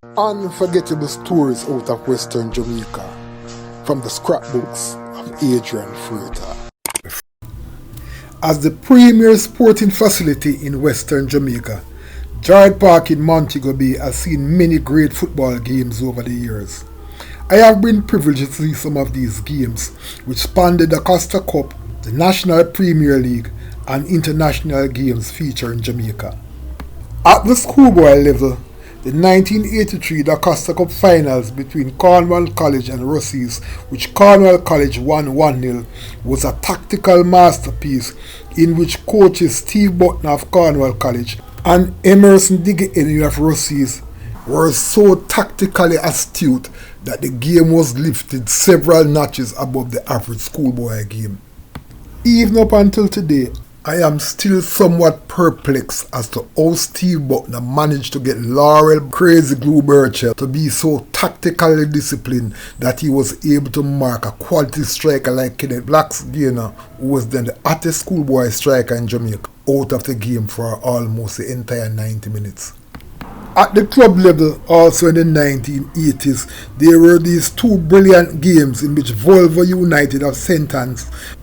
Unforgettable stories out of Western Jamaica from the scrapbooks of Adrian Freighter. As the premier sporting facility in Western Jamaica, Jarrett Park in Montego Bay has seen many great football games over the years. I have been privileged to see some of these games, which spanned the daCosta Cup, the National Premier League, and international games featuring Jamaica. At the schoolboy level, the 1983 daCosta Cup finals between Cornwall College and Rusea, which Cornwall College won 1-0, was a tactical masterpiece in which coaches Steve Butner of Cornwall College and Emerson Diggy of Rusea were so tactically astute that the game was lifted several notches above the average schoolboy game. Even up until today, I am still somewhat perplexed as to how Steve Butner managed to get Laurel Crazy Glue Burchell to be so tactically disciplined that he was able to mark a quality striker like Kenneth Blacksgainer, who was then the hottest schoolboy striker in Jamaica, out of the game for almost the entire 90 minutes. At the club level, also in the 1980s, there were these two brilliant games in which Seba United of St,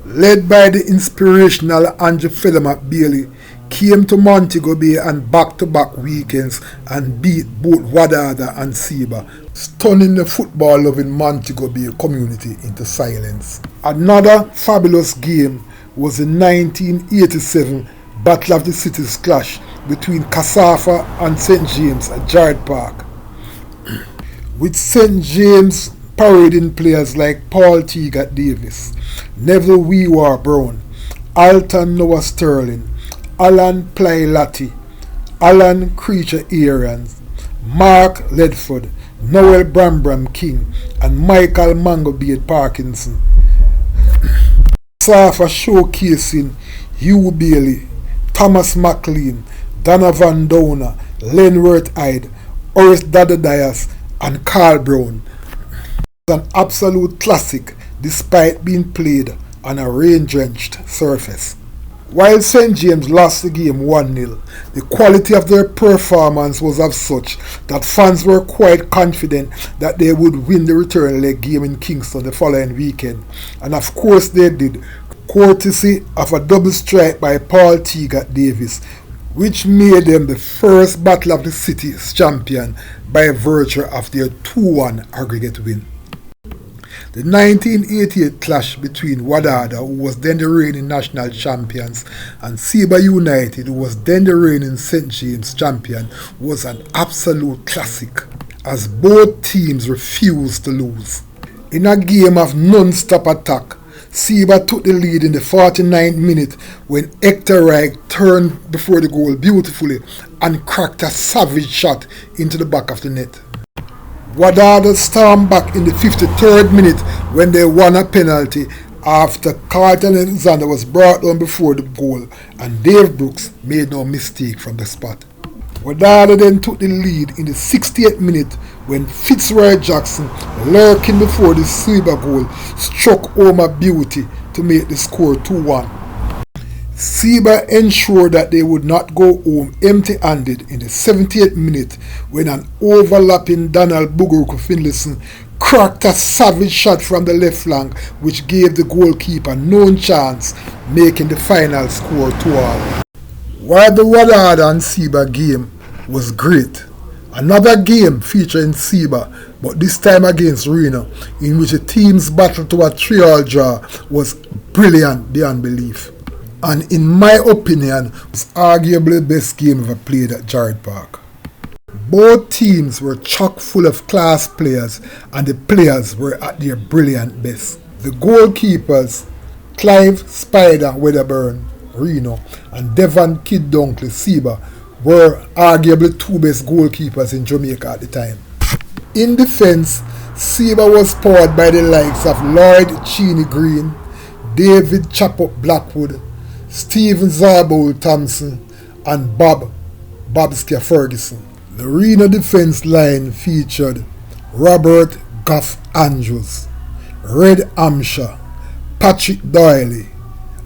led by the inspirational Andrew Feathermack Bailey, came to Montego Bay on back-to-back weekends and beat both Wadada and Seba, stunning the football-loving Montego Bay community into silence. Another fabulous game was the 1987 Battle of the Cities clash between KSAFA and St. James at Jarrett Park, with St. James parading players like Paul Teagat Davis, Neville Weewar Brown, Alton Noah Sterling, Alan Plylati, Alan Creature Arians, Mark Ledford, Noel Brambram King, and Michael Mangobeard Parkinson. KSAFA showcasing Hugh Bailey, Thomas McLean, Donovan Downer, Lenworth Hyde, Horace Dadadias, and Carl Brown. It was an absolute classic despite being played on a rain-drenched surface. While St. James lost the game 1-0, the quality of their performance was of such that fans were quite confident that they would win the return leg game in Kingston the following weekend. And of course they did, courtesy of a double strike by Paul Teagat Davis, which made them the first Battle of the Cities champion by virtue of their 2-1 aggregate win. The 1988 clash between Wadada, who was then the reigning national champions, and Seba United, who was then the reigning St. James champion, was an absolute classic, as both teams refused to lose. In a game of non-stop attack, Seba took the lead in the 49th minute when Hector Reich turned before the goal beautifully and cracked a savage shot into the back of the net. Wadada stormed back in the 53rd minute when they won a penalty after Carlton Alexander was brought down before the goal and Dave Brooks made no mistake from the spot. Wadada then took the lead in the 68th minute when Fitzroy Jackson, lurking before the Seba goal, struck home a beauty to make the score 2-1. Seba ensured that they would not go home empty-handed in the 78th minute when an overlapping Donald Buguruku Finlayson cracked a savage shot from the left flank which gave the goalkeeper no chance, making the final score 2-2. While the Wadada and Seba game was great, another game featuring Seba, but this time against Reno, in which the teams battled to a 3-3 draw, was brilliant beyond belief. And in my opinion, was arguably the best game ever played at Jarrett Park. Both teams were chock full of class players, and the players were at their brilliant best. The goalkeepers, Clive Spider Wedderburn, Reno, and Devon Kid Dunkley, Seba, were arguably two best goalkeepers in Jamaica at the time. In defense, Seba was powered by the likes of Lloyd Cheney Green, David Chapop Blackwood, Stephen Zarbold Thompson, and Bobskia Ferguson. The Reno defense line featured Robert Goff Andrews, Red Hampshire, Patrick Doyley,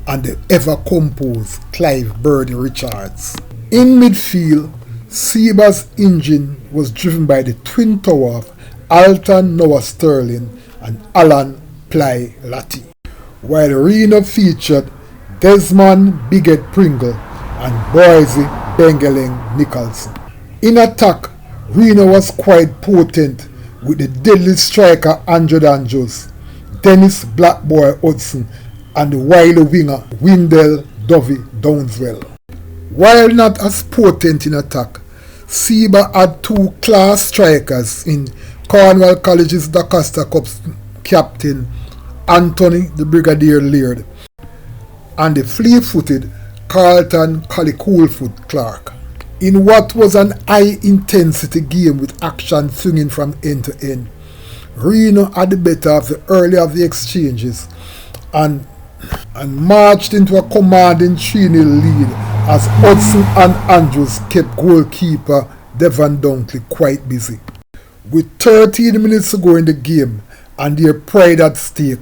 and the ever-composed Clive Birdie Richards. In midfield, Seba's engine was driven by the twin tower of Alton Noah Sterling and Alan Ply Latti, while Reno featured Desmond Bigot Pringle and Boise Bengeling Nicholson. In attack, Reno was quite potent with the deadly striker Andrew Andrews, Dennis Blackboy Hudson and the wily winger Wendell Dovey Downswell. While not as potent in attack, Seba had two class strikers in Cornwall College's daCosta Cup captain Anthony the Brigadier Laird and the fleet-footed Carlton Collie Coolfoot Clark. In what was an high-intensity game with action swinging from end to end, Reno had the better of the early of the exchanges and marched into a commanding 3-0 lead as Hudson and Andrews kept goalkeeper Devon Dunkley quite busy. With 13 minutes to go in the game and their pride at stake,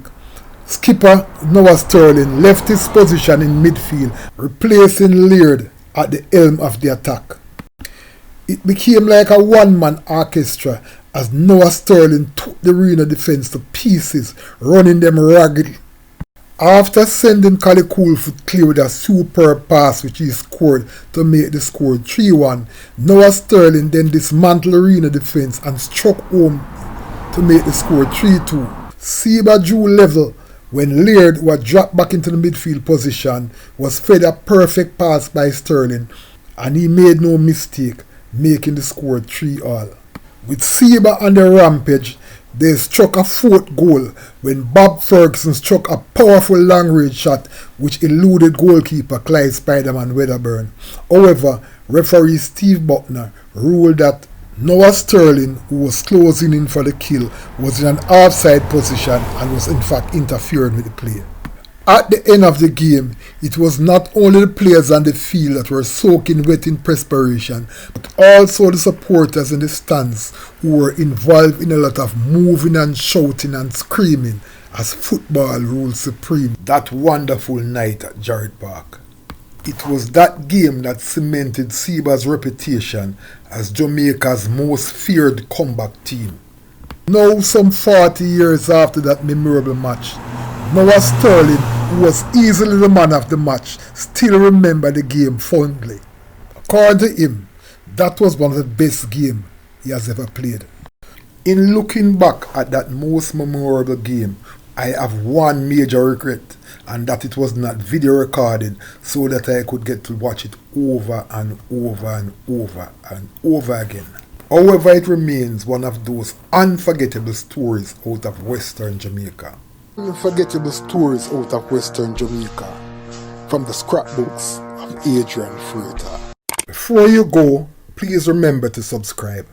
skipper Noah Sterling left his position in midfield, replacing Laird at the helm of the attack. It became like a one-man orchestra as Noah Sterling took the Reno defence to pieces, running them ragged. After sending Collie Coolfoot clear with a superb pass which he scored to make the score 3-1, Noah Sterling then dismantled the Reno defence and struck home to make the score 3-2. Seba drew level when Laird, who had dropped back into the midfield position, was fed a perfect pass by Sterling and he made no mistake, making the score 3-all. With Seba on the rampage, they struck a fourth goal when Bob Ferguson struck a powerful long-range shot which eluded goalkeeper Clyde Spiderman Wedderburn. However, referee Steve Buckner ruled that Noah Sterling, who was closing in for the kill, was in an offside position and was in fact interfering with the play. At the end of the game, it was not only the players on the field that were soaking wet in perspiration, but also the supporters in the stands who were involved in a lot of moving and shouting and screaming as football ruled supreme that wonderful night at Jarrett Park. It was that game that cemented Seba's reputation as Jamaica's most feared comeback team. Now, some 40 years after that memorable match, Noah Sterling, who was easily the man of the match, still remembered the game fondly. According to him, that was one of the best games he has ever played. In looking back at that most memorable game, I have one major regret, and that it was not video recorded so that I could get to watch it over and over and over and over again. However, it remains one of those unforgettable stories out of Western Jamaica. Unforgettable stories out of Western Jamaica from the scrapbooks of Adrian Freighter. Before you go, please remember to subscribe.